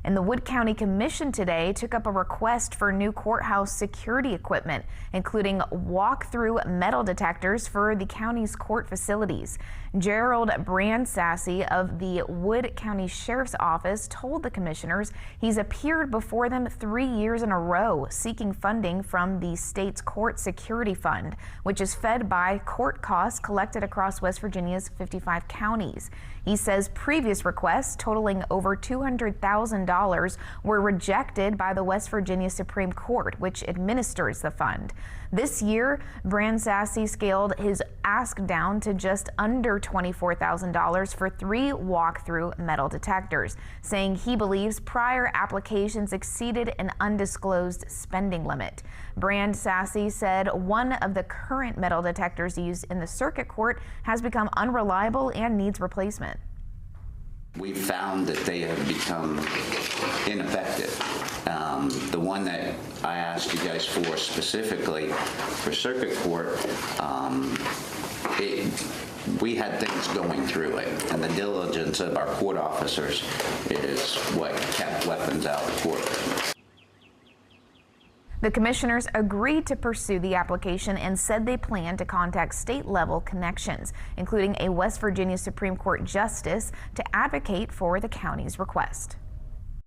And the Wood County Commission today took up a request for new courthouse security equipment, including walk-through metal detectors for the county's court facilities. Gerald Brandsassy of the Wood County Sheriff's Office told the commissioners he's appeared before them 3 years in a row seeking funding from the state's court security fund, which is fed by court costs collected across West Virginia's 55 counties. He says previous requests totaling over $200,000 were rejected by the West Virginia Supreme Court, which administers the fund. This year, Brandsassy scaled his ask down to just under $24,000 for 3 walk-through metal detectors, saying he believes prior applications exceeded an undisclosed spending limit. Brandsassy said one of the current metal detectors used in the circuit court has become unreliable and needs replacement. We found that they have become ineffective. The one that I asked you guys for specifically for circuit court, we had things going through it, and the diligence of our court officers is what kept weapons out of court. The commissioners agreed to pursue the application and said they plan to contact state-level connections, including a West Virginia Supreme Court justice, to advocate for the county's request.